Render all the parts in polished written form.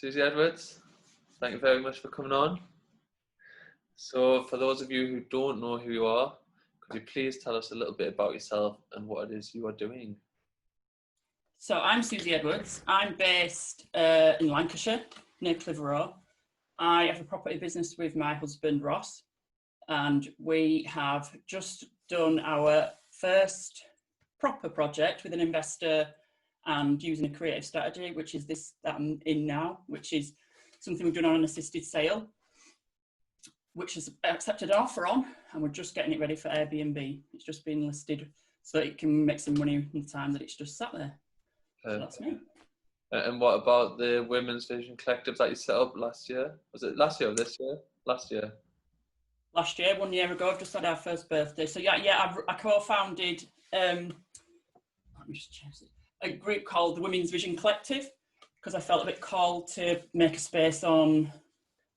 Susie Edwards, thank you very much for coming on. So for those of you who don't know who you are, could you please tell us a little bit about yourself and what it is you are doing? So I'm Susie Edwards. I'm based in Lancashire, near Clitheroe. I have a property business with my husband Ross, and we have just done our first proper project with an investor and using a creative strategy, which is this that I'm in now, which is something we've done on an assisted sale, which is accepted an offer on, and we're just getting it ready for Airbnb. It's just been listed so that it can make some money in the time that it's just sat there. So that's me. And what about the Women's Vision Collective that you set up last year? Was it last year or this year? Last year. Last year, 1 year ago, I've just had our first birthday. So I co-founded let me just change it, a group called the Women's Vision Collective, because I felt a bit called to make a space on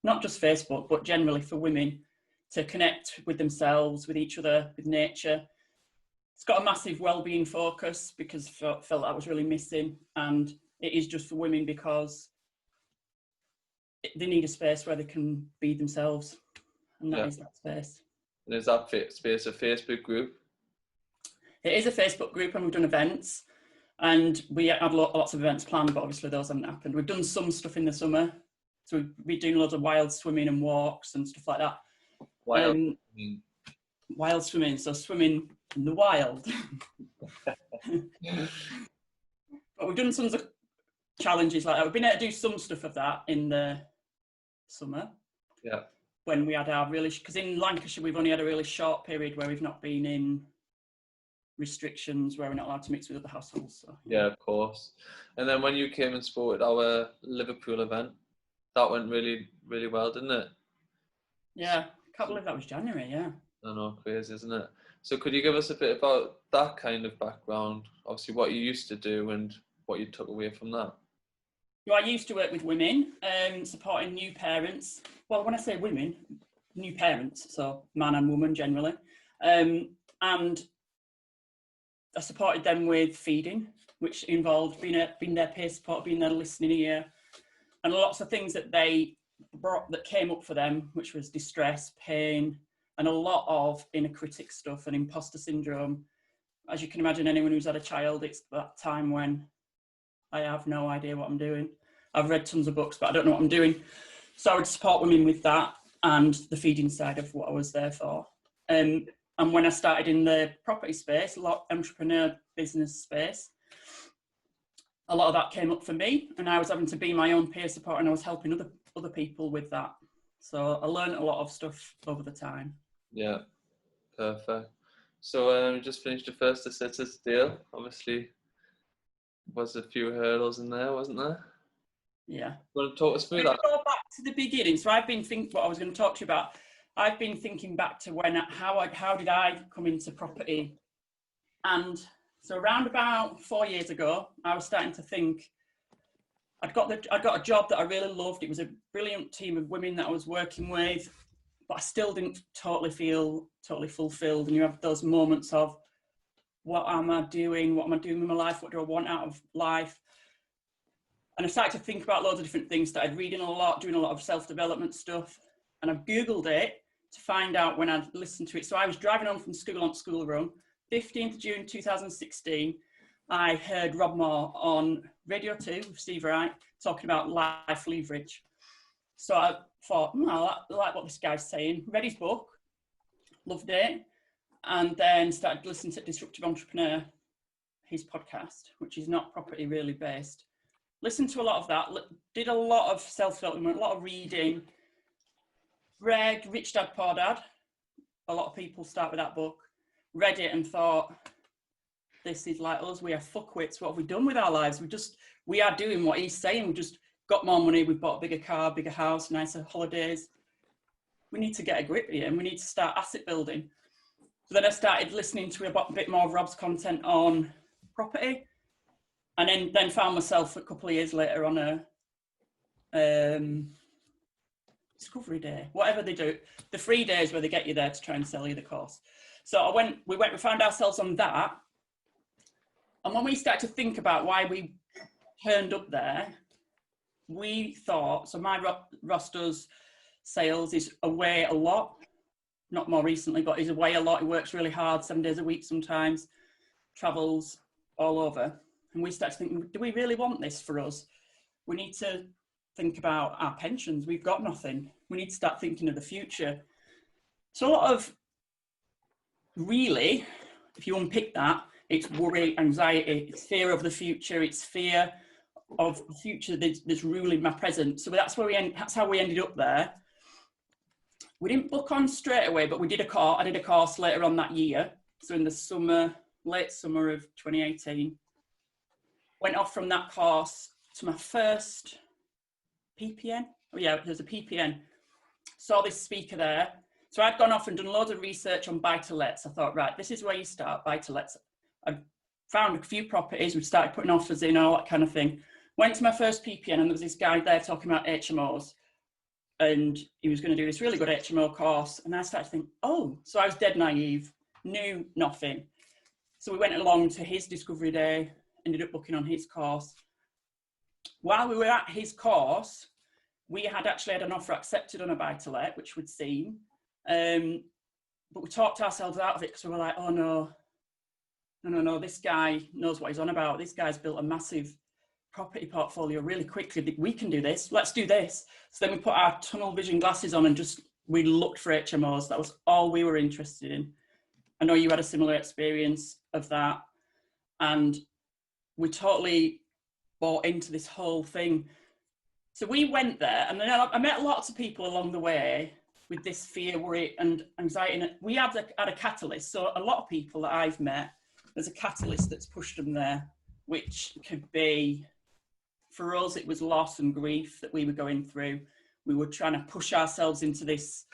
not just Facebook, but generally for women to connect with themselves, with each other, with nature. It's got a massive well-being focus because I felt that was really missing, and it is just for women because they need a space where they can be themselves, and that is that space. And is that space a Facebook group? It is a Facebook group, and we've done events, and we had lots of events planned, but obviously those haven't happened. We've done some stuff in the summer, so we've been doing loads of wild swimming and walks and stuff like that. Wild swimming, so swimming in the wild. But we've done tons of challenges like that. We've been able to do some stuff of that in the summer. Yeah. When we had our because in Lancashire we've only had a really short period where we've not been in restrictions where we're not allowed to mix with other households. So. Yeah, of course. And then when you came and spoke at our Liverpool event, that went really, really well, didn't it? Yeah, can't believe that was January, yeah. I know, crazy, isn't it? So could you give us a bit about that kind of background? Obviously what you used to do and what you took away from that. So I used to work with women, supporting new parents. Well, when I say women, new parents, so man and woman generally. And I supported them with feeding, which involved being their peer support, being their listening ear, and lots of things that they brought that came up for them, which was distress, pain, and a lot of inner critic stuff and imposter syndrome. As you can imagine, anyone who's had a child, it's that time when I have no idea what I'm doing. I've read tons of books, but I don't know what I'm doing. So I would support women with that and the feeding side of what I was there for. And when I started in the property space, a lot entrepreneur business space, a lot of that came up for me, and I was having to be my own peer support, and I was helping other people with that. So I learned a lot of stuff over the time. Yeah, perfect. So just finished the first assisted deal. Obviously, was a few hurdles in there, wasn't there? Yeah. You want to talk us through that? Go back to the beginning. So I've been thinking what I was going to talk to you about. I've been thinking back to how did I come into property, and so around about 4 years ago, I was starting to think. I got a job that I really loved. It was a brilliant team of women that I was working with, but I still didn't feel totally fulfilled. And you have those moments of, what am I doing? What am I doing with my life? What do I want out of life? And I started to think about loads of different things. Started reading a lot, doing a lot of self-development stuff. And I've Googled it to find out when I'd listened to it. So I was driving home from school on school run, 15th June 2016. I heard Rob Moore on Radio 2 with Steve Wright talking about life leverage. So I thought, I like what this guy's saying. Read his book, loved it, and then started listening to Disruptive Entrepreneur, his podcast, which is not property really based. Listened to a lot of that, did a lot of self-development, a lot of reading, read Rich Dad Poor Dad. A lot of people start with that book. Read it and thought, this is like us, we are fuckwits. What have we done with our lives? We are doing what he's saying. We just got more money. We've bought a bigger car, bigger house, nicer holidays. We need to get a grip here and we need to start asset building. So then I started listening to a bit more of Rob's content on property, and then found myself a couple of years later on a discovery day, whatever they do, the 3 days where they get you there to try and sell you the course. So we found ourselves on that. And when we started to think about why we turned up there, we thought, so my Ross does sales, is away a lot, not more recently, but he's away a lot. He works really hard, 7 days a week sometimes, travels all over. And we started thinking, do we really want this for us? We need to think about our pensions. We've got nothing. We need to start thinking of the future. So a lot of, really, if you unpick that, it's worry, anxiety, it's fear of the future, it's fear of the future that's ruling my present. So that's how we ended up there. We didn't book on straight away, but we did I did a course later on that year. So in the summer, late summer of 2018, went off from that course to my first PPN. Oh yeah, there's a PPN. Saw this speaker there. So I'd gone off and done loads of research on buy-to-lets. I thought, right, this is where you start, buy-to-lets. I found a few properties. We started putting offers in, all that kind of thing. Went to my first PPN and there was this guy there talking about HMOs. And he was going to do this really good HMO course. And I started to think, oh, so I was dead naive, knew nothing. So we went along to his discovery day, ended up booking on his course. While we were at his course, we had actually had an offer accepted on a buy-to-let, which we'd seen. But we talked ourselves out of it because we were like, oh no, this guy knows what he's on about. This guy's built a massive property portfolio really quickly. We can do this. Let's do this. So then we put our tunnel vision glasses on and we looked for HMOs. That was all we were interested in. I know you had a similar experience of that. And we totally bought into this whole thing. So we went there and then I met lots of people along the way with this fear, worry and anxiety. And we had a catalyst. So a lot of people that I've met, there's a catalyst that's pushed them there, which could be, for us, it was loss and grief that we were going through. We were trying to push ourselves into this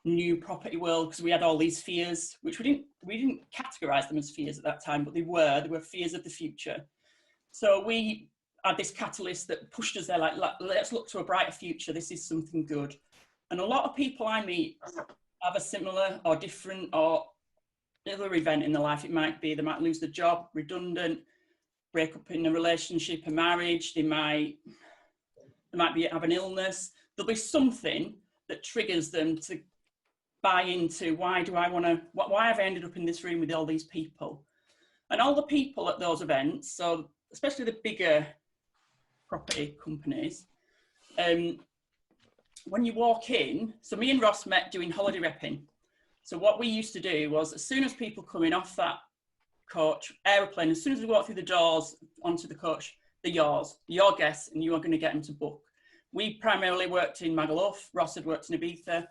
new property world because we had all these fears, which we didn't categorize them as fears at that time, but they were fears of the future. So we had this catalyst that pushed us there, like, let's look to a brighter future. This is something good. And a lot of people I meet have a similar or different or other event in their life. It might be they might lose their job, redundant, break up in a relationship, a marriage. They might have an illness. There'll be something that triggers them to buy into why have I ended up in this room with all these people? And all the people at those events, so especially the bigger property companies, when you walk in, so me and Ross met doing holiday repping. So what we used to do was, as soon as people coming off that coach, aeroplane, as soon as we walk through the doors onto the coach, they're yours, your guests, and you are going to get them to book. We primarily worked in Magaluf. Ross had worked in Ibiza.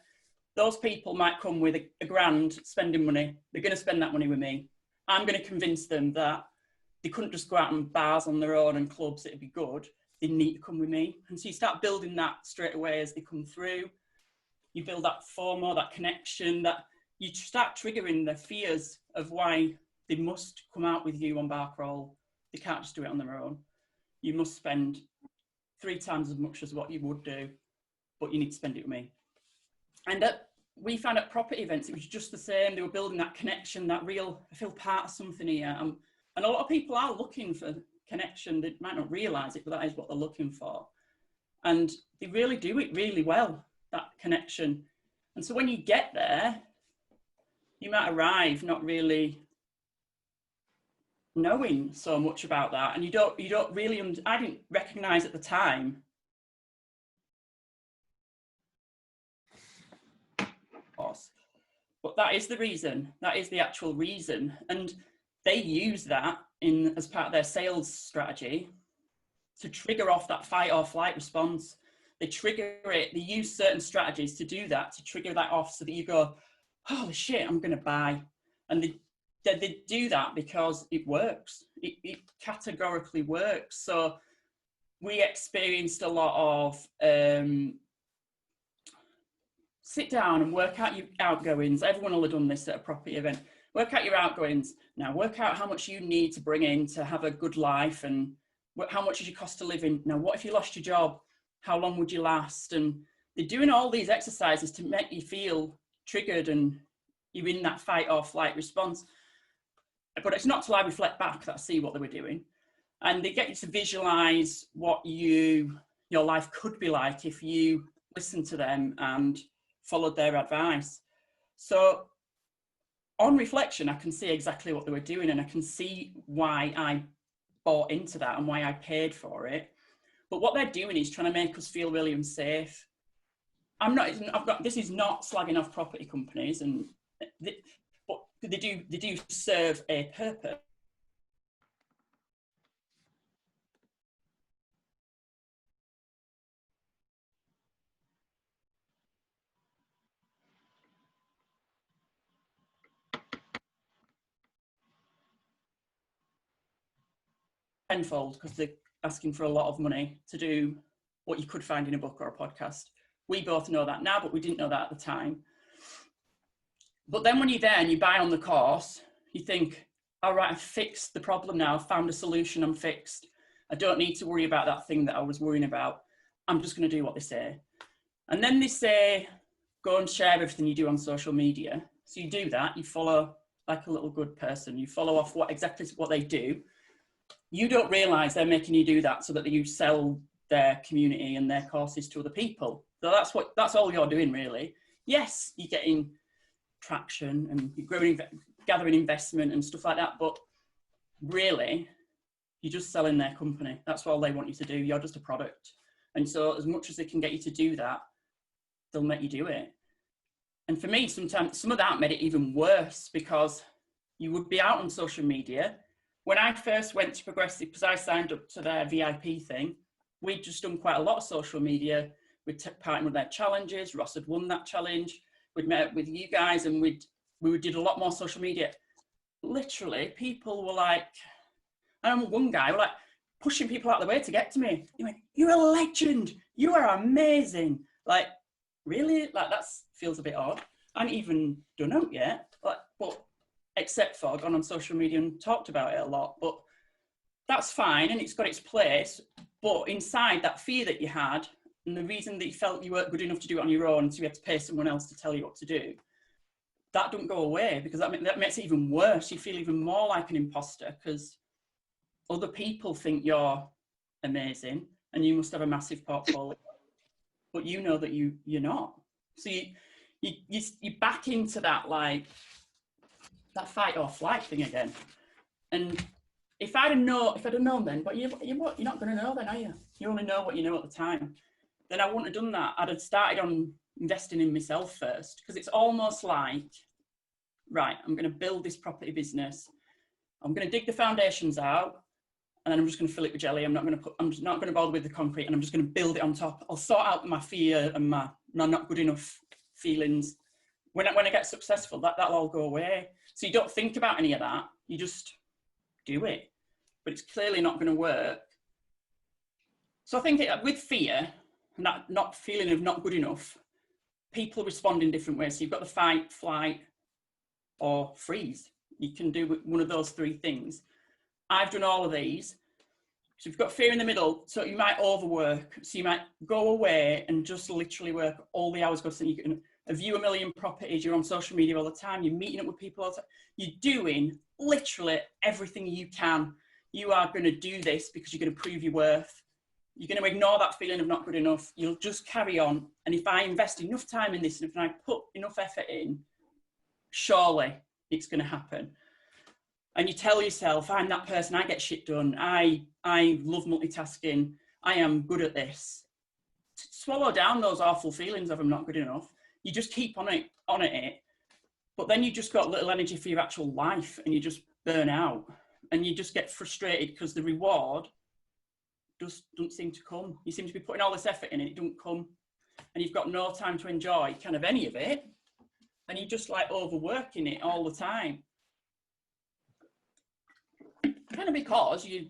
Those people might come with a grand spending money. They're going to spend that money with me. I'm going to convince them that they couldn't just go out and bars on their own and clubs, it'd be good. They need to come with me. And so you start building that straight away as they come through. You build that FOMO, that connection, that you start triggering their fears of why they must come out with you on bar crawl. They can't just do it on their own. You must spend 3 times as much as what you would do, but you need to spend it with me. And we found at property events, it was just the same. They were building that connection, that real, I feel part of something here. And a lot of people are looking for connection. They might not realise it, but that is what they're looking for. And they really do it really well, that connection. And so when you get there, you might arrive not really knowing so much about that. And you don't really, I didn't recognise at the time. But that is the reason. That is the actual reason. And they use that as part of their sales strategy to trigger off that fight or flight response. They trigger it. They use certain strategies to do that, to trigger that off so that you go, holy shit, I'm going to buy. And they do that because it works. It categorically works. So we experienced a lot of sit down and work out your outgoings. Everyone will have done this at a property event. Work out your outgoings. Now work out how much you need to bring in to have a good life and how much is your cost of living. Now, what if you lost your job? How long would you last? And they're doing all these exercises to make you feel triggered and you're in that fight or flight response. But it's not till I reflect back that I see what they were doing. And they get you to visualize what you your life could be like if you listened to them and followed their advice. So on reflection, I can see exactly what they were doing, and I can see why I bought into that and why I paid for it. But what they're doing is trying to make us feel really unsafe. This is not slagging off property companies, but they do serve a purpose. Tenfold, because they're asking for a lot of money to do what you could find in a book or a podcast. We both know that now, but we didn't know that at the time. But then when you're there and you buy on the course, you think, all right, I've fixed the problem now. I've found a solution. I'm fixed. I don't need to worry about that thing that I was worrying about. I'm just going to do what they say. And then they say, go and share everything you do on social media. So you do that. You follow like a little good person. You follow off exactly what they do. You don't realise they're making you do that so that you sell their community and their courses to other people. So that's all you're doing, really. Yes, you're getting traction and you're gathering investment and stuff like that, but really, you're just selling their company. That's all they want you to do. You're just a product. And so as much as they can get you to do that, they'll make you do it. And for me, sometimes some of that made it even worse, because you would be out on social media. When I first went to Progressive, because I signed up to their VIP thing, we'd just done quite a lot of social media. We'd took part in their challenges. Ross had won that challenge. We'd met with you guys and we did a lot more social media. Literally, people were like, I remember one guy were like pushing people out of the way to get to me. He went, "You're a legend. You are amazing." Like, really? Like, that feels a bit odd. I haven't even done it yet. But except for gone on social media and talked about it a lot. But that's fine, and it's got its place. But inside, that fear that you had, and the reason that you felt you weren't good enough to do it on your own, so you had to pay someone else to tell you what to do, that don't go away, because that makes it even worse. You feel even more like an imposter, because other people think you're amazing and you must have a massive portfolio, but you know that you're not. So you back into that, like, that fight or flight thing again. And if I'd have known then, but you're not going to know then, are you? You only know what you know at the time. Then I wouldn't have done that. I'd have started on investing in myself first, because it's almost like, right, I'm going to build this property business. I'm going to dig the foundations out, and then I'm just going to fill it with jelly. I'm just not going to bother with the concrete, and I'm just going to build it on top. I'll sort out my fear and my not good enough feelings. When I get successful, that'll all go away. So you don't think about any of that. You just do it. But it's clearly not going to work. So I think with fear and that not feeling of not good enough, people respond in different ways. So you've got the fight, flight, or freeze. You can do one of those three things. I've done all of these. So you've got fear in the middle. So you might overwork. So you might go away and just literally work all the hours. You can view 1 million properties. You're on social media all the time. You're meeting up with people all the time. You're doing literally everything you can. You are going to do this because you're going to prove your worth. You're going to ignore that feeling of not good enough. You'll just carry on. And if I invest enough time in this, and if I put enough effort in, surely it's going to happen. And you tell yourself, I'm that person, I get shit done. I love multitasking. I am good at this. Swallow down those awful feelings of I'm not good enough. You just keep on it. But then you just got little energy for your actual life, and you just burn out. And you just get frustrated because the reward just doesn't seem to come. You seem to be putting all this effort in and it don't come. And you've got no time to enjoy kind of any of it. And you're just like overworking it all the time. Kind of because you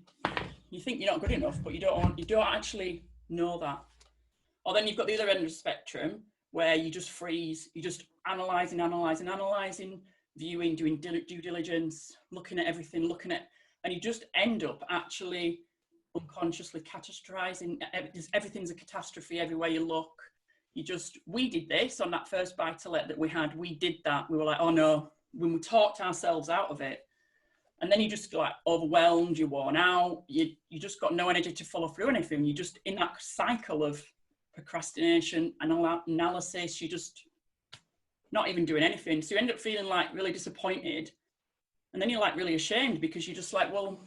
think you're not good enough, but you don't actually know that. Or then you've got the other end of the spectrum where you just freeze, you're just analysing, viewing, doing due diligence, looking at everything, and you just end up actually unconsciously catastrophizing. Everything's a catastrophe everywhere you look. We did this on that first buy-to-let that we had. We did that. We were like, oh no, when we talked ourselves out of it. And then you just like overwhelmed, you're worn out, you just got no energy to follow through anything. You're just in that cycle of procrastination and analysis. You're just not even doing anything. So you end up feeling like really disappointed. And then you're like really ashamed because you're just like, well,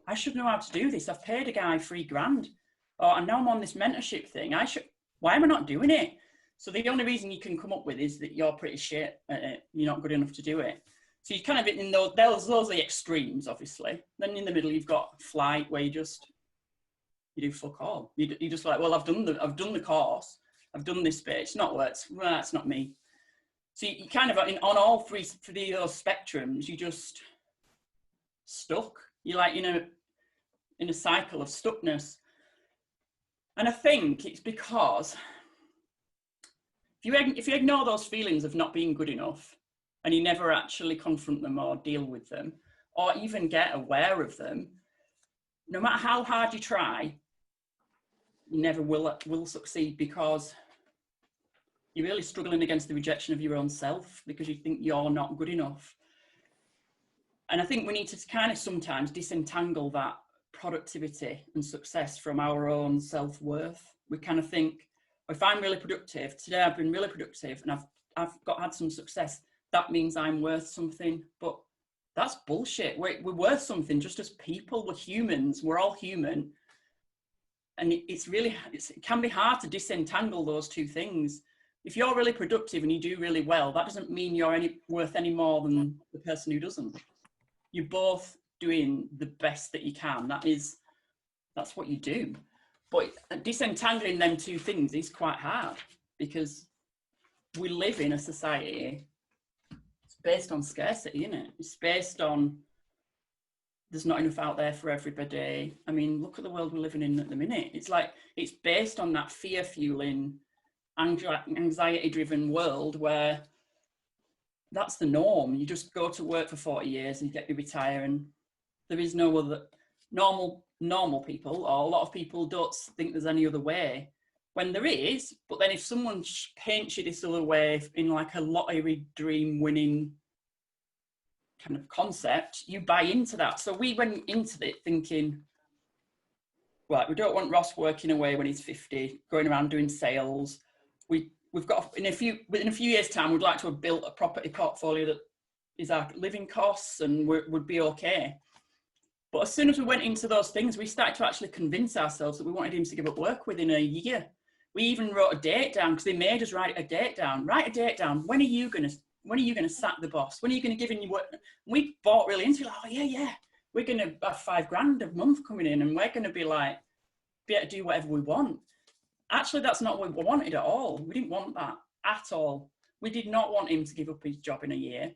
I should know how to do this. I've paid a guy $3,000. Or and now I'm on this mentorship thing. Why am I not doing it? So the only reason you can come up with is that you're pretty shit at it. You're not good enough to do it. So you kind of in those are the extremes, obviously. Then in the middle, you've got flight, where you do fuck all. You just like, well, I've done the course, I've done this bit. It's not worked. Well, that's not me. So you kind of on all three for those spectrums, you just stuck. You're like in a cycle of stuckness. And I think it's because if you ignore those feelings of not being good enough, and you never actually confront them or deal with them, or even get aware of them, no matter how hard you try, you never will succeed, because you're really struggling against the rejection of your own self because you think you're not good enough. And I think we need to kind of sometimes disentangle that productivity and success from our own self-worth. We kind of think, if I'm really productive, today I've been really productive and I've had some success, that means I'm worth something. But that's bullshit. We're worth something just as people. We're humans. We're all human. And it can be hard to disentangle those two things. If you're really productive and you do really well, that doesn't mean you're worth any more than the person who doesn't. You're both doing the best that you can. That's what you do. But disentangling them two things is quite hard, because we live in a society, it's based on scarcity, isn't it? It's based on there's not enough out there for everybody. I mean, look at the world we're living in at the minute. It's like, it's based on that fear-fueling, anxiety-driven world where that's the norm. You just go to work for 40 years and you retire, and there is no other normal people, or a lot of people don't think there's any other way, when there is. But then if someone paints you this other way in like a lottery dream winning kind of concept, you buy into that. So we went into it thinking, right, we don't want Ross working away when he's 50, going around doing sales. We've got in a few years' time, we'd like to have built a property portfolio that is our living costs and would be okay. But as soon as we went into those things, we started to actually convince ourselves that we wanted him to give up work within a year. We even wrote a date down, because they made us write a date down. Write a date down. When are you going to sack the boss? When are you going to give him your work? We bought really into it. Like, oh yeah, we're going to have $5,000 a month coming in, and we're going to be able to do whatever we want. Actually, that's not what we wanted at all. We didn't want that at all. We did not want him to give up his job in a year,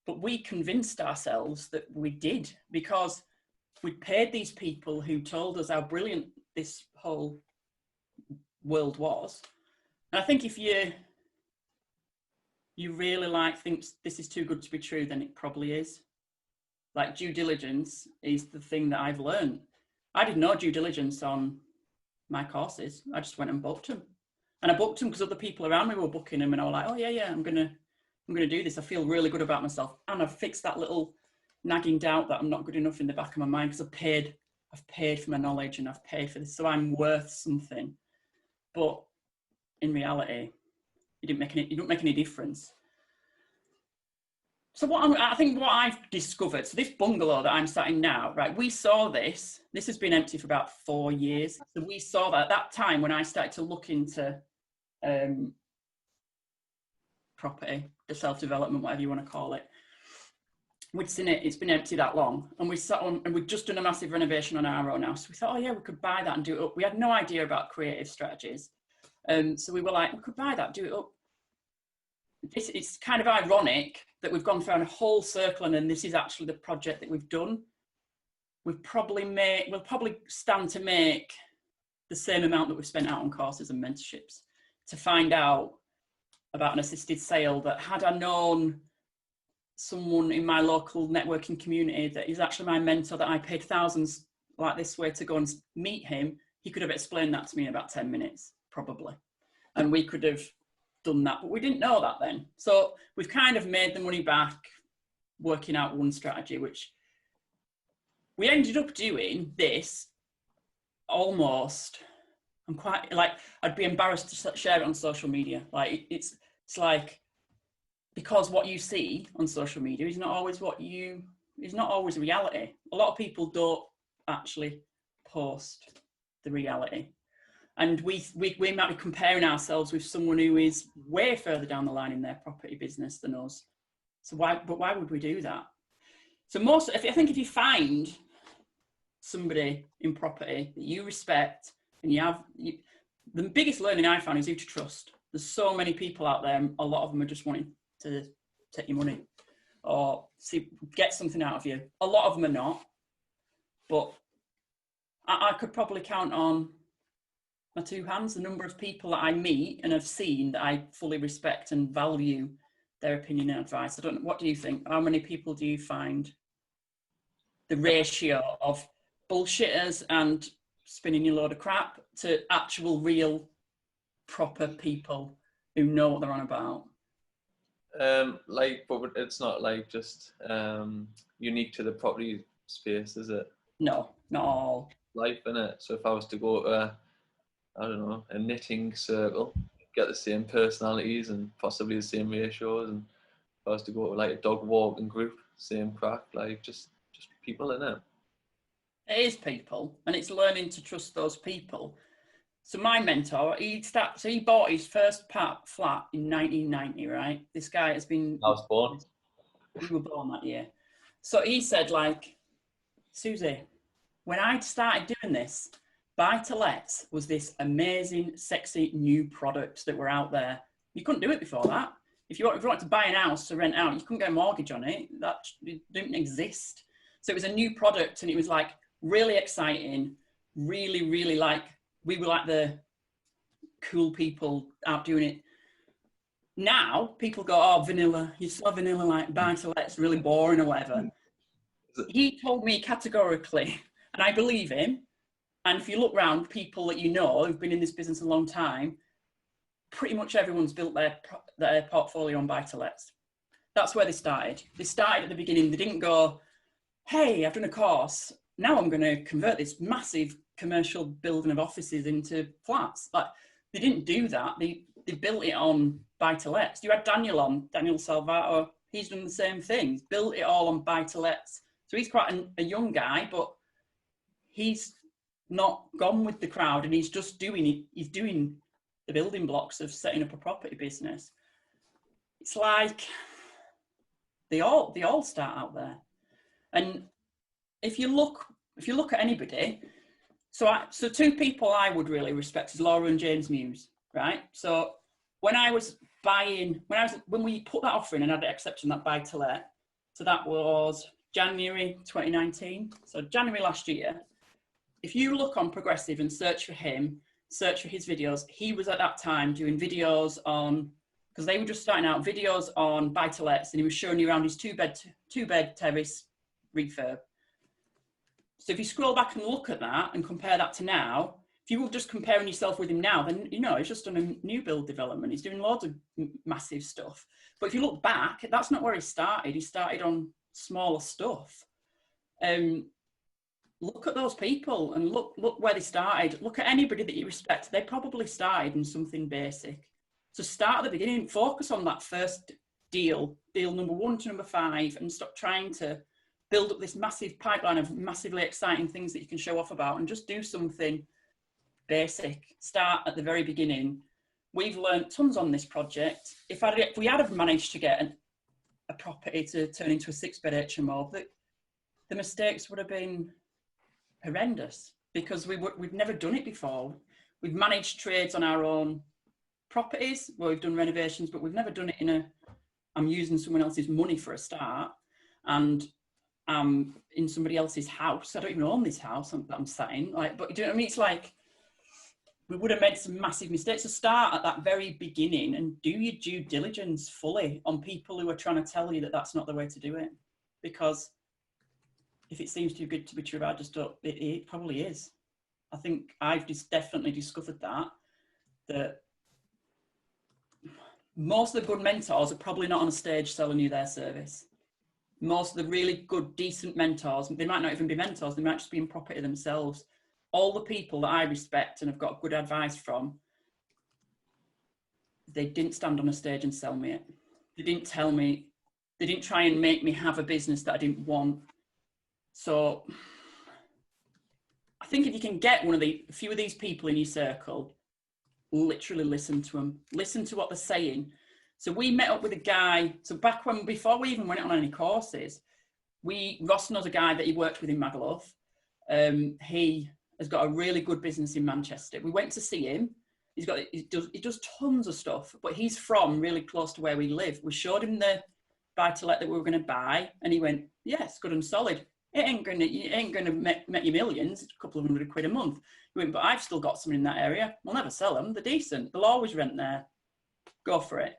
but we convinced ourselves that we did, because we paid these people who told us how brilliant this whole world was. And I think if you really think this is too good to be true, then it probably is. Like, due diligence is the thing that I've learned. I did no due diligence on my courses. I just went and booked them. And I booked them because other people around me were booking them, and I was like, oh yeah, I'm gonna do this. I feel really good about myself. And I've fixed that little nagging doubt that I'm not good enough in the back of my mind, because I've paid for my knowledge and I've paid for this, so I'm worth something. But in reality, it didn't make any difference. So I think what I've discovered, so this bungalow that I'm sat in now, right, we saw this has been empty for about 4 years. So we saw that at that time when I started to look into property, the self-development, whatever you want to call it. We'd seen it's been empty that long, and we'd just done a massive renovation on our own house. We thought, oh yeah, we could buy that and do it up. We had no idea about creative strategies. So we were like, we could buy that, do it up. It's kind of ironic that we've gone through a whole circle, and then this is actually the project that we've done. We'll probably stand to make the same amount that we've spent out on courses and mentorships to find out about an assisted sale, that had I known someone in my local networking community that is actually my mentor, that I paid thousands like this way to go and meet him, he could have explained that to me in about 10 minutes, probably. And we could have done that, but we didn't know that then. So we've kind of made the money back working out one strategy, which we ended up doing this almost, I'm quite like, I'd be embarrassed to share it on social media. Like it's like, because what you see on social media is not always reality. A lot of people don't actually post the reality. And we might be comparing ourselves with someone who is way further down the line in their property business than us. So why would we do that? So I think if you find somebody in property that you respect and the biggest learning I found is who to trust. There's so many people out there, a lot of them are just wanting to take your money or get something out of you. A lot of them are not, but I could probably count on my two hands the number of people that I meet and have seen that I fully respect and value their opinion and advice. I don't know, what do you think? How many people do you find the ratio of bullshitters and spinning you a load of crap to actual real proper people who know what they're on about? But it's not like just unique to the property space, is it? No, not all. Life, innit? So if I was to go to a knitting circle, get the same personalities and possibly the same ratios, and if I was to go to like a dog walking group, same crack, like just people, innit? It is people, and it's learning to trust those people. So my mentor, he bought his first flat in 1990, right? This guy has been... I was born. You were born that year. So he said, like, Susie, when I started doing this, buy-to-lets was this amazing, sexy new product that were out there. You couldn't do it before that. If you wanted to buy an house to rent out, you couldn't get a mortgage on it. That didn't exist. So it was a new product, and it was like really exciting, really, really like, we were like the cool people out doing it. Now people go, oh, vanilla, you're so vanilla, like buy-to-let's really boring or whatever. He told me categorically, and I believe him, and if you look around people that you know who've been in this business a long time, pretty much everyone's built their portfolio on buy-to-lets. That's where they started. They started at the beginning. They didn't go, hey, I've done a course. Now I'm going to convert this massive commercial building of offices into flats. Like, they didn't do that. They built it on buy-to-lets. You had Daniel Salvato. He's done the same thing. He's built it all on buy-to-lets. So he's quite a young guy, but he's not gone with the crowd, and he's just doing it. He's doing the building blocks of setting up a property business. It's like they all start out there. And if you look at anybody, so two people I would really respect is Laura and James Muse, right? So when we put that offer in and had it accepted that buy-to-let, so that was January 2019. So January last year, if you look on Progressive and search for his videos, he was at that time doing videos on, because they were just starting out, videos on buy-to-lets, and he was showing you around his two-bed terrace refurb. So if you scroll back and look at that and compare that to now, if you were just comparing yourself with him now, then, you know, he's just done a new build development. He's doing loads of massive stuff. But if you look back, that's not where he started. He started on smaller stuff. Look at those people and look where they started. Look at anybody that you respect. They probably started in something basic. So start at the beginning, focus on that first deal number 1 to number 5, and stop trying to build up this massive pipeline of massively exciting things that you can show off about, and just do something basic. Start at the very beginning. We've learned tons on this project. If we had have managed to get a property to turn into a 6-bed HMO, the mistakes would have been horrendous, because we've never done it before. We've managed trades on our own properties where we've done renovations, but we've never done it I'm using someone else's money for a start, and in somebody else's house. I don't even own this house that I'm sat in. Like, but do you know what I mean? It's like we would have made some massive mistakes. So start at that very beginning and do your due diligence fully on people who are trying to tell you that that's not the way to do it. Because if it seems too good to be true, I just don't. It probably is. I think I've just definitely discovered that most of the good mentors are probably not on a stage selling you their service. most of the really good, decent mentors, they might not even be mentors, they might just be in property themselves. All the people that I respect and have got good advice from, they didn't stand on a stage and sell me it. They didn't tell me, they didn't try and make me have a business that I didn't want. So I think if you can get a few of these people in your circle, literally listen to them, listen to what they're saying. So we met up with a guy, so before we even went on any courses, Ross knows a guy that he worked with in Magaluf. He has got a really good business in Manchester. We went to see him. He does tons of stuff, but he's from really close to where we live. We showed him the buy-to-let that we were going to buy, and he went, "Yeah, it's good and solid. It ain't gonna make you millions. It's a couple of £100 a month." He went, "But I've still got some in that area. We'll never sell them. They're decent. They'll always rent there. Go for it."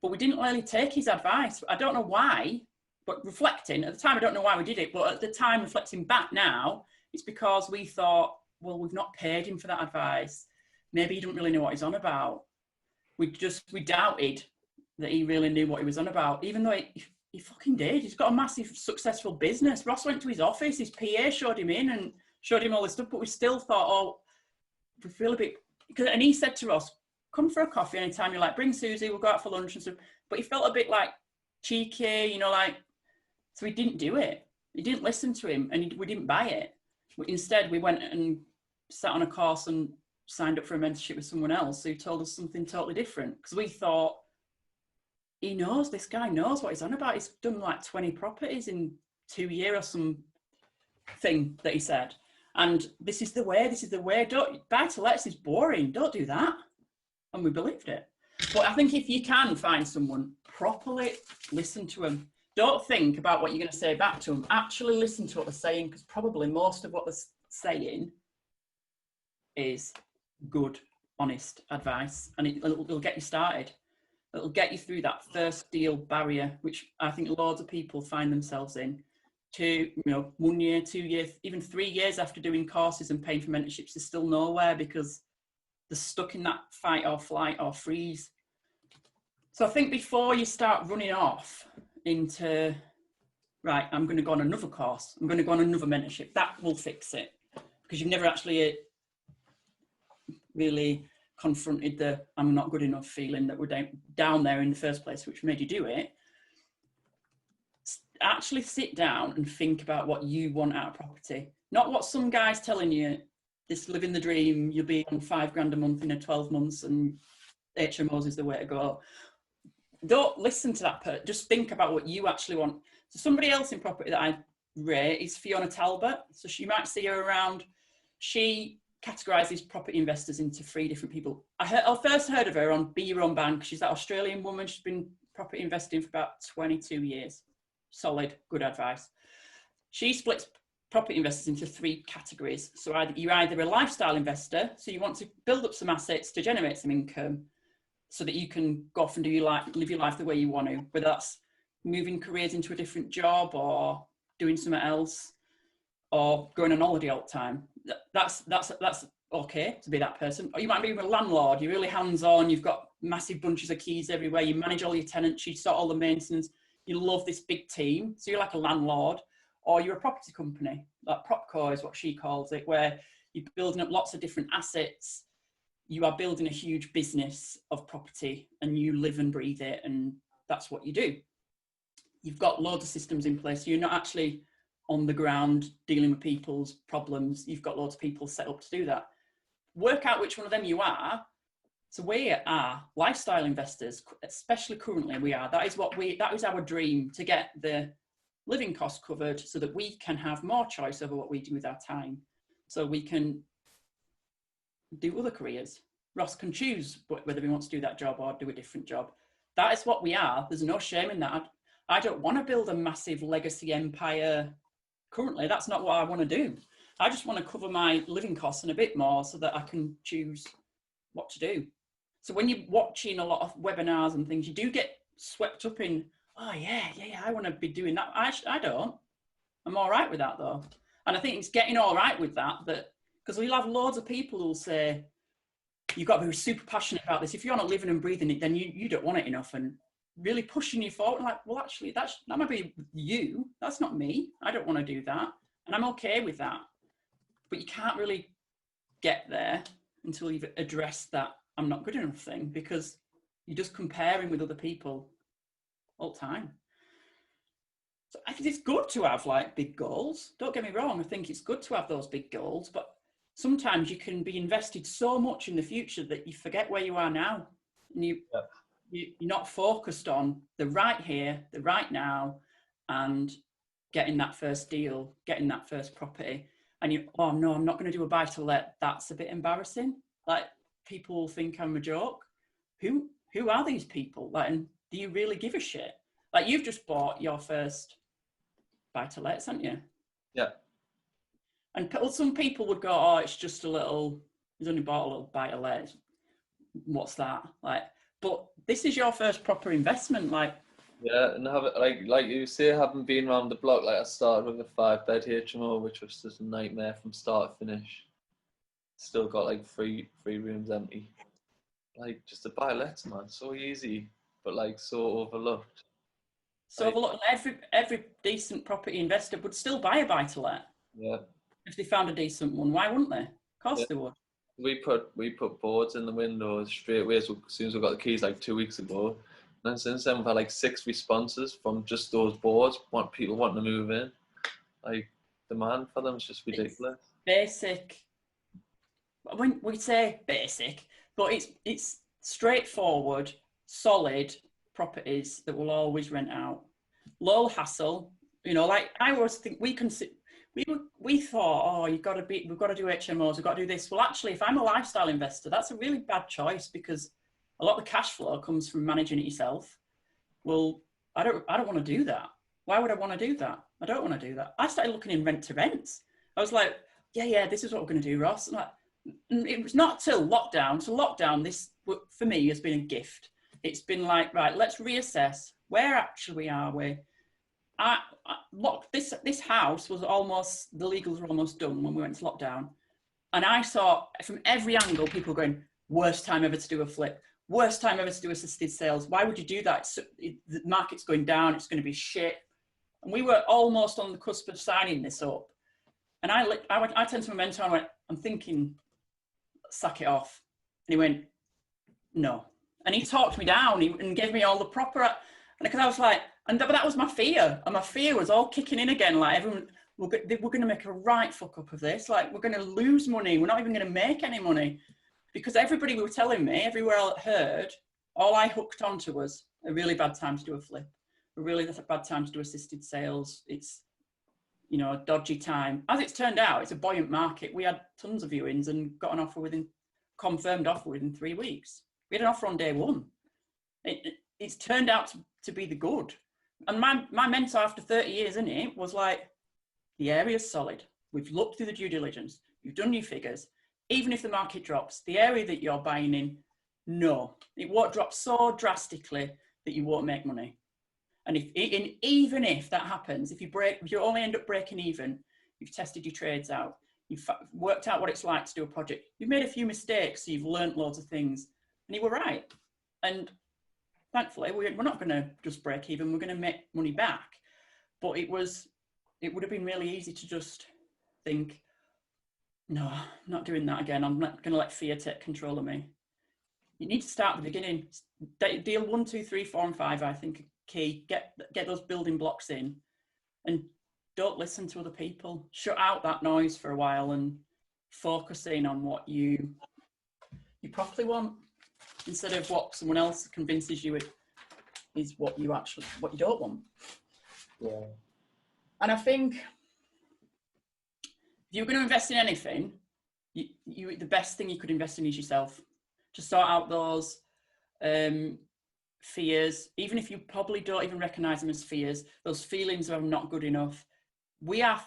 But we didn't really take his advice. I don't know why, but reflecting at the time, I don't know why we did it. But at the time, reflecting back now, it's because we thought, well, we've not paid him for that advice. Maybe he didn't really know what he's on about. We doubted that he really knew what he was on about, even though he fucking did. He's got a massive, successful business. Ross went to his office, his PA showed him in and showed him all this stuff, but we still thought, oh, we feel a bit, and he said to Ross, "Come for a coffee anytime you like, bring Susie, we'll go out for lunch and stuff." But he felt a bit like cheeky, so he didn't do it. He didn't listen to him, and we didn't buy it. Instead, we went and sat on a course and signed up for a mentorship with someone else who told us something totally different, because we thought, this guy knows what he's on about. He's done like 20 properties in 2 years or some thing that he said. And this is the way. Don't buy-to-lets is boring. Don't do that. And we believed it. But I think if you can find someone, properly listen to them. Don't think about what you're going to say back to them. Actually listen to what they're saying, because probably most of what they're saying is good, honest advice, and it'll get you started. It'll get you through that first deal barrier, which I think loads of people find themselves in. 1 year, 2 years, even 3 years after doing courses and paying for mentorships, they're still nowhere because they're stuck in that fight or flight or freeze. So I think before you start running off into, right, I'm going to go on another course, I'm going to go on another mentorship, that will fix it, because you've never actually really confronted the "I'm not good enough" feeling that we're down there in the first place, which made you do it. Actually sit down and think about what you want out of property, not what some guy's telling you, this living the dream, you'll be on £5,000 a month in 12 months and HMOs is the way to go. Don't listen to that just think about what you actually want. So somebody else in property that I rate is Fiona Talbot. So you might see her around. She categorises property investors into 3 different people. I first heard of her on Be Your Own Bank. She's that Australian woman. She's been property investing for about 22 years. Solid, good advice. She splits property investors into 3 categories. So you're either a lifestyle investor, so you want to build up some assets to generate some income so that you can go off and live your life the way you want to, whether that's moving careers into a different job or doing something else or going on holiday all the time. That's okay to be that person. Or you might be a landlord, you're really hands-on, you've got massive bunches of keys everywhere, you manage all your tenants, you sort all the maintenance, you love this big team, so you're like a landlord. Or you're a property company, like Propco is what she calls it, where you're building up lots of different assets. You are building a huge business of property and you live and breathe it, and that's what you do. You've got loads of systems in place. So you're not actually on the ground dealing with people's problems. You've got loads of people set up to do that. Work out which one of them you are. So we are lifestyle investors, especially currently we are. That is our dream, to get the living costs covered so that we can have more choice over what we do with our time. So we can do other careers. Ross can choose whether he wants to do that job or do a different job. That is what we are. There's no shame in that. I don't want to build a massive legacy empire. Currently, that's not what I want to do. I just want to cover my living costs and a bit more so that I can choose what to do. So when you're watching a lot of webinars and things, you do get swept up in, oh yeah, I want to be doing that. I don't. I'm all right with that though. And I think it's getting all right with that, because we'll have loads of people who'll say, you've got to be super passionate about this. If you're not living and breathing it, then you don't want it enough. And really pushing you forward. Like, well, actually, that might be you. That's not me. I don't want to do that. And I'm okay with that. But you can't really get there until you've addressed that I'm not good enough thing, because you're just comparing with other people all the time. So I think it's good to have like big goals. Don't get me wrong. I think it's good to have those big goals, but sometimes you can be invested so much in the future that you forget where you are now, and you're not focused on the right here, the right now, and getting that first deal, getting that first property. And you, oh no, I'm not going to do a buy to let. That's a bit embarrassing. Like, people will think I'm a joke. Who are these people? Like, and do you really give a shit? Like, you've just bought your first buy to let, haven't you? Yeah. And some people would go, oh, it's just a little, he's only bought a little buy to let. What's that? Like, but this is your first proper investment. Like, yeah, and have it like you say, having been around the block, like I started with a 5-bed HMO, which was just a nightmare from start to finish. Still got like three rooms empty. Like, just to buy lets, man, so easy, but like so overlooked. so like, every decent property investor would still buy a buy to let. Yeah. If they found a decent one, why wouldn't they? Of course they would. We put boards in the windows straight away as soon as we got the keys, like 2 weeks ago. And then since then we've had like 6 responses from just those boards. People wanting to move in. Like, demand for them is just ridiculous. It's basic. When we say basic, but it's straightforward, solid properties that will always rent out. Low hassle. You know, like I always think we thought, oh, we've got to do HMOs, we've got to do this. Well, actually, if I'm a lifestyle investor, that's a really bad choice, because a lot of the cash flow comes from managing it yourself. Well, I don't want to do that. Why would I want to do that? I don't want to do that. I started looking in rent to rents. I was like, yeah, this is what we're going to do, Ross. And it was not till lockdown. So lockdown, this for me has been a gift. It's been like, right, let's reassess where actually are we. This house was almost, the legals were almost done when we went to lockdown. And I saw from every angle people going, worst time ever to do a flip, worst time ever to do assisted sales. Why would you do that? The market's going down, it's going to be shit. And we were almost on the cusp of signing this up. And I turned to my mentor and went, I'm thinking, sack it off. And he went, no. And he talked me down and gave me all the proper, and because I was like, but that was my fear. And my fear was all kicking in again. Like, everyone, we're going to make a right fuck up of this. Like, we're going to lose money. We're not even going to make any money. Because everybody were telling me, everywhere I heard, all I hooked onto was a really bad time to do a flip. A really bad time to do assisted sales. It's, you know, a dodgy time. As it's turned out, it's a buoyant market. We had tons of viewings and got an confirmed offer within 3 weeks. We had an offer on day one. It's turned out to be the good. And my mentor, after 30 years in it, was like, the area's solid. We've looked through the due diligence. You've done your figures. Even if the market drops, the area that you're buying in, no, it won't drop so drastically that you won't make money. And even if that happens, if you only end up breaking even, you've tested your trades out, you've worked out what it's like to do a project, you've made a few mistakes, so you've learnt loads of things, and you were right. And thankfully, we're not going to just break even, we're going to make money back. But it would have been really easy to just think, no, I'm not doing that again. I'm not going to let fear take control of me. You need to start at the beginning. Deal 1, 2, 3, 4, and 5, I think, key. Get those building blocks in, and don't listen to other people. Shut out that noise for a while and focus in on what you properly want, instead of what someone else convinces you it is what you don't want. Yeah. And I think if you're going to invest in anything, the best thing you could invest in is yourself. To sort out those fears, even if you probably don't even recognize them as fears, those feelings of I'm not good enough. We are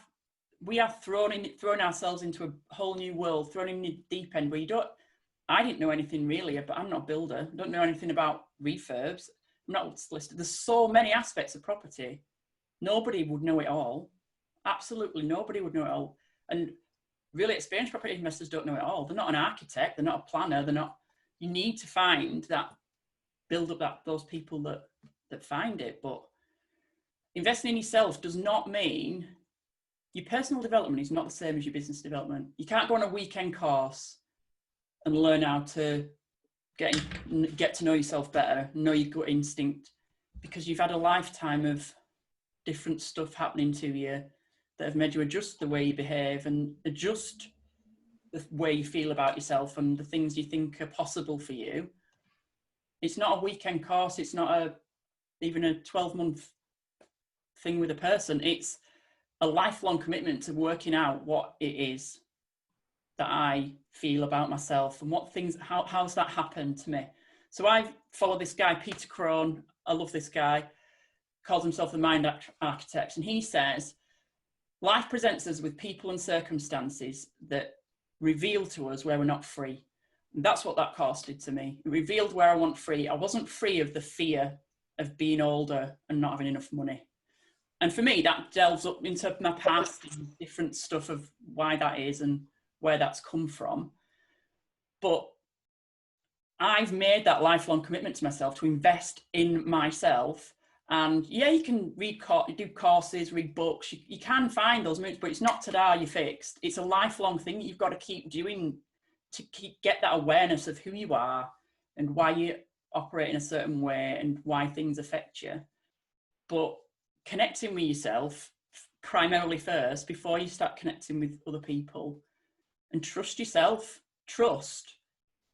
throwing ourselves into a whole new world, thrown in the deep end where I didn't know anything really, but I'm not a builder. I don't know anything about refurbs. I'm not listed. There's so many aspects of property. Nobody would know it all. Absolutely nobody would know it all. And really experienced property investors don't know it all. They're not an architect. They're not a planner. You need to find that, build up those people that that find it. But investing in yourself does not mean your personal development is not the same as your business development. You can't go on a weekend course and learn how to get to know yourself better, know your gut instinct, because you've had a lifetime of different stuff happening to you that have made you adjust the way you behave and adjust the way you feel about yourself and the things you think are possible for you. It's not a weekend course. It's not even a 12-month thing with a person. It's a lifelong commitment to working out what it is that I feel about myself and what things, how's that happened to me. So I follow this guy, Peter Crone. I love this guy. Calls himself the Mind Architect. And he says, life presents us with people and circumstances that reveal to us where we're not free. And that's what that course did to me. It revealed where I wasn't free. I wasn't free of the fear of being older and not having enough money. And for me, that delves up into my past and different stuff of why that is and where that's come from. But I've made that lifelong commitment to myself to invest in myself. And yeah, you can do courses, read books. You can find those moves, but it's not today you're fixed. It's a lifelong thing that you've got to keep doing to get that awareness of who you are and why you operate in a certain way and why things affect you. But connecting with yourself primarily first before you start connecting with other people, and trust yourself,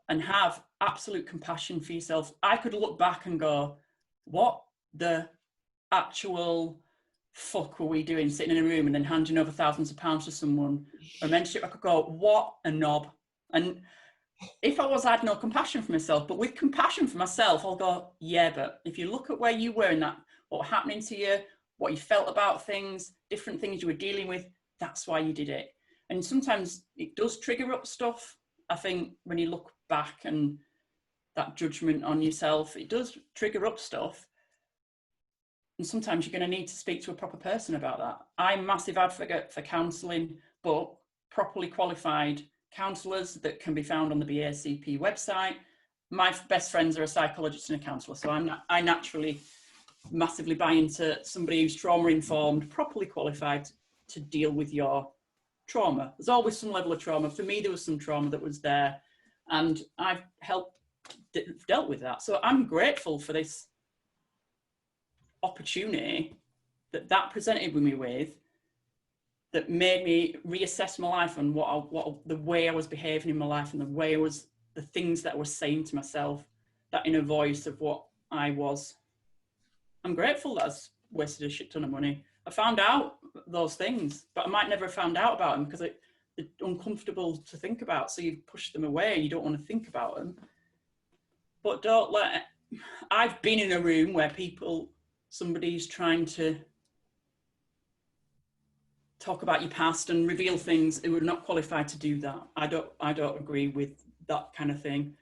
and have absolute compassion for yourself. I could look back and go, what the actual fuck were we doing sitting in a room and then handing over thousands of pounds to someone or mentorship? I could go, what a knob. And if I had no compassion for myself, but with compassion for myself, I'll go, yeah, but if you look at where you were in that, what happening to you, what you felt about things, different things you were dealing with, that's why you did it. And sometimes it does trigger up stuff. I think when you look back and that judgment on yourself, it does trigger up stuff. And sometimes you're going to need to speak to a proper person about that. I'm a massive advocate for counselling, but properly qualified counsellors that can be found on the BACP website. My best friends are a psychologist and a counsellor, so I naturally massively buy into somebody who's trauma-informed, properly qualified to deal with your trauma. There's always some level of trauma. For me, there was some trauma that was there, and I've dealt with that. So I'm grateful for this opportunity that presented me with, that made me reassess my life and the way I was behaving in my life and the things that I was saying to myself, that inner voice of what I was. I'm grateful that I wasted a shit ton of money. I found out those things, but I might never have found out about them because they're uncomfortable to think about. So you push them away. You don't want to think about them. But I've been in a room where somebody's trying to talk about your past and reveal things who are not qualified to do that. I don't agree with that kind of thing.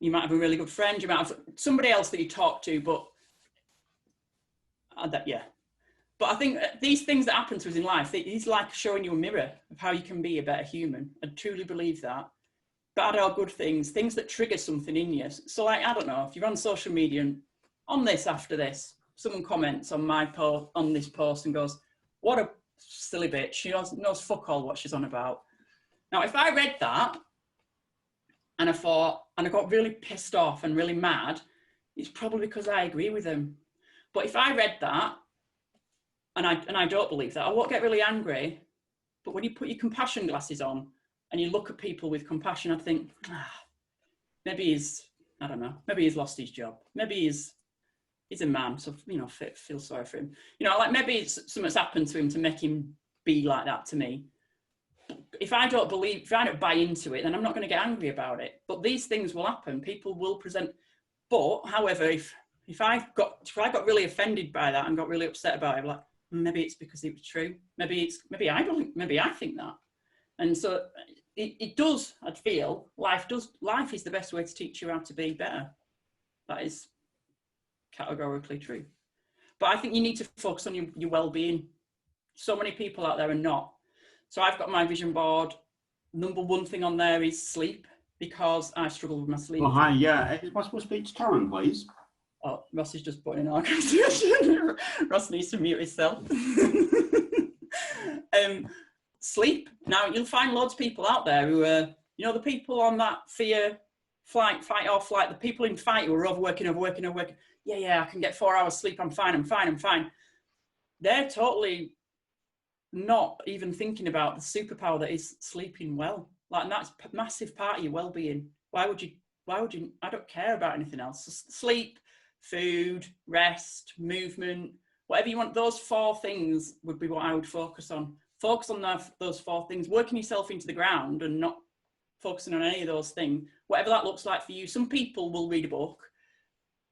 You might have a really good friend, you might have somebody else that you talk to, but But I think these things that happen to us in life, it's like showing you a mirror of how you can be a better human. I truly believe that. Bad or good things that trigger something in you. So like, I don't know, if you're on social media and after this, someone comments on on this post and goes, what a silly bitch. She knows fuck all what she's on about. Now, if I read that and I got really pissed off and really mad, it's probably because I agree with them. But if I read that and I don't believe that, I won't get really angry. But when you put your compassion glasses on and you look at people with compassion, I think, maybe he's lost his job. Maybe he's a man, so, feel sorry for him. Like maybe something's happened to him to make him be like that to me. If I don't buy into it, then I'm not going to get angry about it. But these things will happen. People will present. But, however, if I got really offended by that and got really upset about it, like, maybe it's because it was true. Maybe I think that. And so it does, I'd feel, life is the best way to teach you how to be better. That is categorically true. But I think you need to focus on your well-being. So many people out there are not. So I've got my vision board. Number one thing on there is sleep, because I struggle with my sleep. Oh, hi, yeah. Is it possible to speak to Karen, please? Oh, Ross is just putting in our conversation. Ross needs to mute himself. Sleep. Now, you'll find loads of people out there who are, you know, the people on that fear, flight, fight or flight, the people in fight who are overworking. Yeah, I can get 4 hours sleep. I'm fine. They're totally not even thinking about the superpower that is sleeping well. Like, and that's a massive part of your well-being. Why would you, I don't care about anything else. So sleep, food, rest, movement, whatever you want. Those 4 things would be what I would focus on. Focus on those 4 things, working yourself into the ground and not focusing on any of those things, whatever that looks like for you. Some people will read a book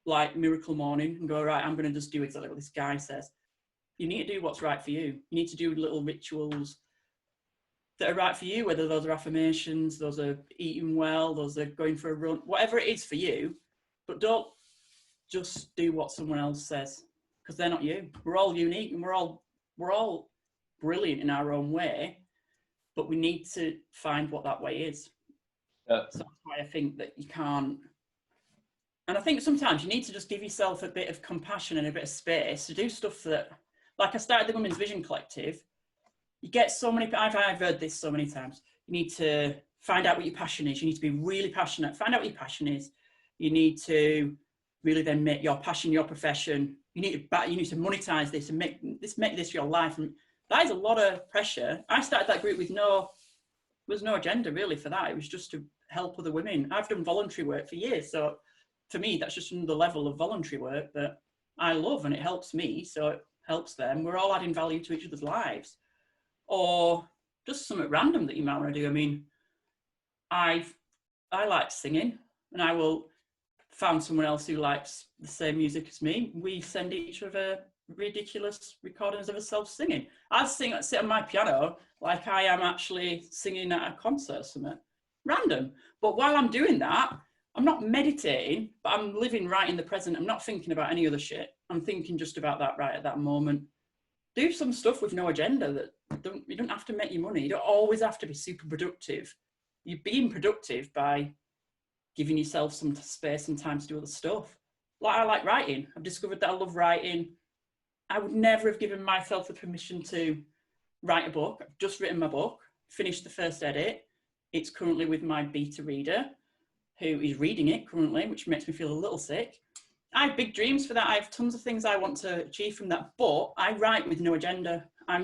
like Miracle Morning and go, right, I'm going to just do exactly what this guy says. You need to do what's right for you. You need to do little rituals that are right for you, whether those are affirmations, those are eating well, those are going for a run, whatever it is for you. But don't just do what someone else says, because they're not you. We're all unique and we're all brilliant in our own way, but we need to find what that way is. So that's why I think that you can't. And I think sometimes you need to just give yourself a bit of compassion and a bit of space to do stuff that, like I started the Women's Vision Collective. You get so many, I've heard this so many times. You need to find out what your passion is. You need to be really passionate. Find out what your passion is. You need to really then make your passion your profession. You need to monetize this and make this your life. And that is a lot of pressure. I started that group with there was no agenda really for that. It was just to help other women. I've done voluntary work for years. So for me, that's just another level of voluntary work that I love, and it helps me. So it helps them. We're all adding value to each other's lives. Or just something random that you might want to do. I mean, I like singing, and I will find someone else who likes the same music as me. We send each other ridiculous recordings of ourselves singing. I sit on my piano like I am actually singing at a concert or something. Random. But while I'm doing that, I'm not meditating, but I'm living right in the present. I'm not thinking about any other shit. I'm thinking just about that right at that moment. Do some stuff with no agenda. That you don't have to make your money. You don't always have to be super productive. You're being productive by giving yourself some space and time to do other stuff. Like, I like writing. I've discovered that I love writing. I would never have given myself the permission to write a book. I've just written my book, finished the first edit. It's currently with my beta reader, who is reading it currently, which makes me feel a little sick. I have big dreams for that. I have tons of things I want to achieve from that, but I write with no agenda. I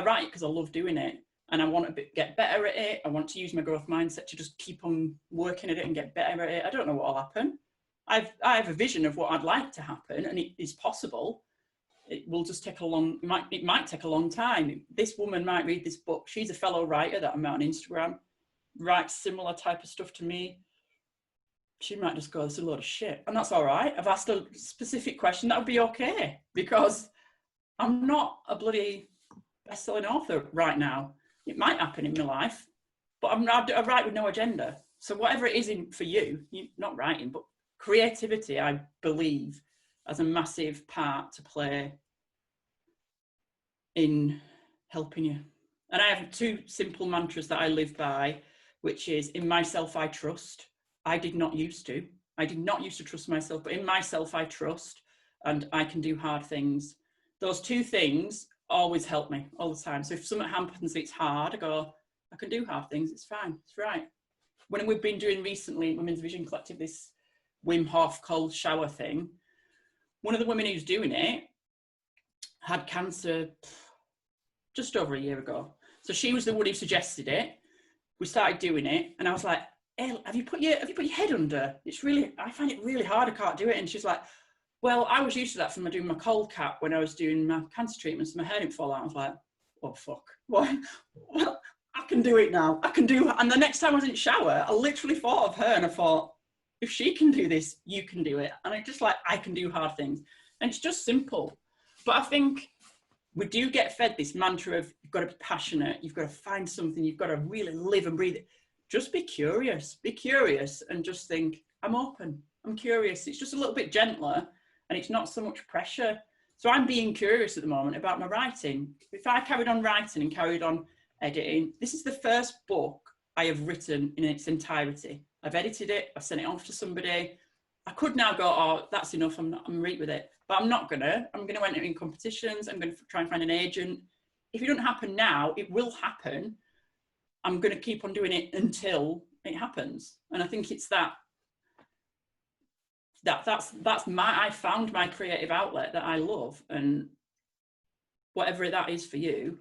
write because I love doing it, and I want to get better at it. I want to use my growth mindset to just keep on working at it and get better at it. I don't know what will happen. I have a vision of what I'd like to happen, and it is possible. It will just take it might take a long time. This woman might read this book. She's a fellow writer that I met on Instagram, writes similar type of stuff to me. She might just go, "This is a load of shit." And that's all right. I've asked a specific question. That would be okay, because I'm not a bloody best-selling author right now. It might happen in my life, but I write with no agenda. So whatever it is for you, you're not writing, but creativity, I believe, has a massive part to play in helping you. And I have 2 simple mantras that I live by, which is, in myself I trust. I did not used to trust myself, but in myself I trust, and I can do hard things. Those 2 things always help me all the time. So if something happens that's hard, I go, I can do hard things. It's fine. It's right. When we've been doing recently in Women's Vision Collective, this Wim Hof cold shower thing, one of the women who's doing it had cancer just over a year ago. So she was the one who suggested it. We started doing it, and I was like, "Hey, have you put your head under? I find it really hard. I can't do it." And she's like, "Well, I was used to that from doing my cold cap when I was doing my cancer treatments. My hair didn't fall out." I was like, "Oh fuck, what? Well, I can do it now. I can do." And the next time I was in shower, I literally thought of her, and I thought, if she can do this, you can do it. And I can do hard things. And it's just simple. But I think we do get fed this mantra of, you've got to be passionate, you've got to find something, you've got to really live and breathe it. Just be curious, and just think, I'm open, I'm curious. It's just a little bit gentler, and it's not so much pressure. So I'm being curious at the moment about my writing. If I carried on writing and carried on editing, this is the first book I have written in its entirety. I've edited it, I've sent it off to somebody, I could now go, oh, that's enough, I'm right with it. But I'm not gonna. I'm gonna enter in competitions. I'm gonna try and find an agent. If it doesn't happen now, it will happen. I'm gonna keep on doing it until it happens. And I think it's that's I found my creative outlet that I love, and whatever that is for you.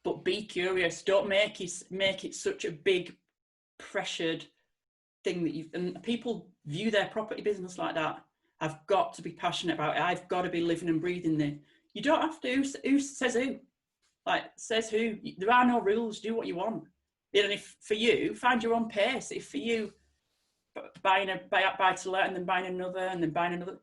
But be curious. Don't make it such a big pressured thing that and people view their property business like that. I've got to be passionate about it. I've got to be living and breathing it. You don't have to. Who says who? Like, says who? There are no rules. Do what you want. And if for you, find your own pace. If for you, buy to let and then buying another and then buying another.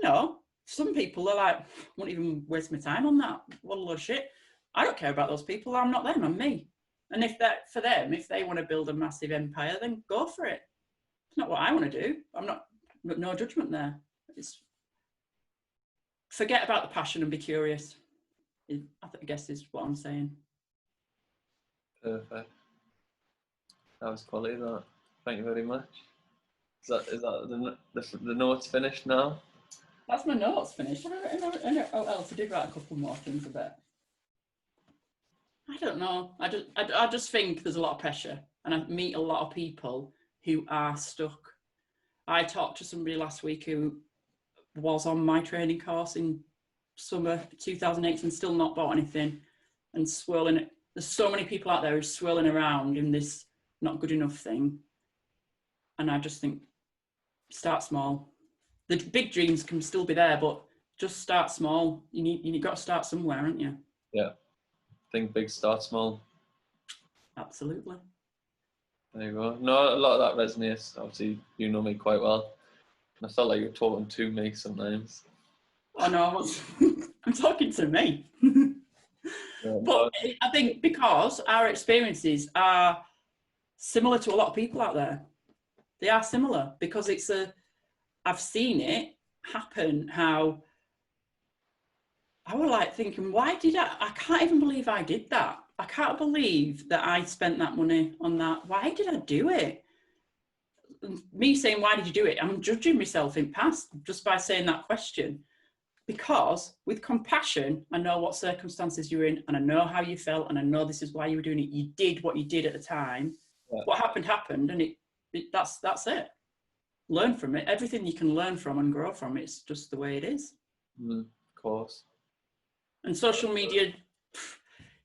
No, some people are like, I won't even waste my time on that. What a load of shit. I don't care about those people. I'm not them. I'm me. And if that for them, if they want to build a massive empire, then go for it. It's not what I want to do. I'm not. No judgment there. It's forget about the passion and be curious. I guess is what I'm saying. Perfect. That was quality. That. Thank you very much. Is that the notes finished now? That's my notes finished. I did write a couple more things a bit. I don't know. I just think there's a lot of pressure, and I meet a lot of people who are stuck. I talked to somebody last week who was on my training course in summer 2008 and still not bought anything and swirling. There's so many people out there who are swirling around in this not good enough thing. And I just think, start small. The big dreams can still be there, but just start small. You got to start somewhere, haven't you? Yeah. Think big, start small. Absolutely. There you go. No, a lot of that resonates. Obviously, you know me quite well. I felt like you were talking to me sometimes. Oh no, I'm talking to me. Yeah, but I think because our experiences are similar to a lot of people out there. They are similar because I've seen it happen how I was like thinking, why did I can't even believe I did that. I can't believe that I spent that money on that. Why did I do it? And me saying, why did you do it? I'm judging myself in past just by saying that question. Because with compassion, I know what circumstances you're in and I know how you felt and I know this is why you were doing it. You did what you did at the time. Yeah. What happened and that's it. Learn from it. Everything you can learn from and grow from, it's just the way it is. Of course. And social media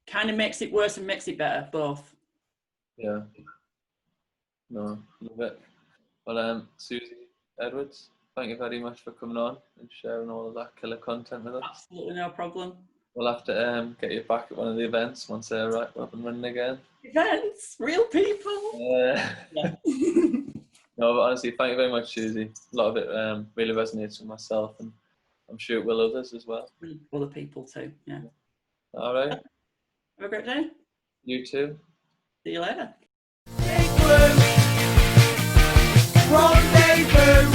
kind of makes it worse and makes it better, both. Yeah. No, love it. Well, Susie Edwards, thank you very much for coming on and sharing all of that killer content with us. Absolutely no problem. We'll have to get you back at one of the events once they're up and running again. Events? Real people? Yeah. No, but honestly, thank you very much, Susie. A lot of it really resonates with myself, and I'm sure it will others as well. Other people too, yeah. All right. Have a great day. You too. See you later. Rendezvous.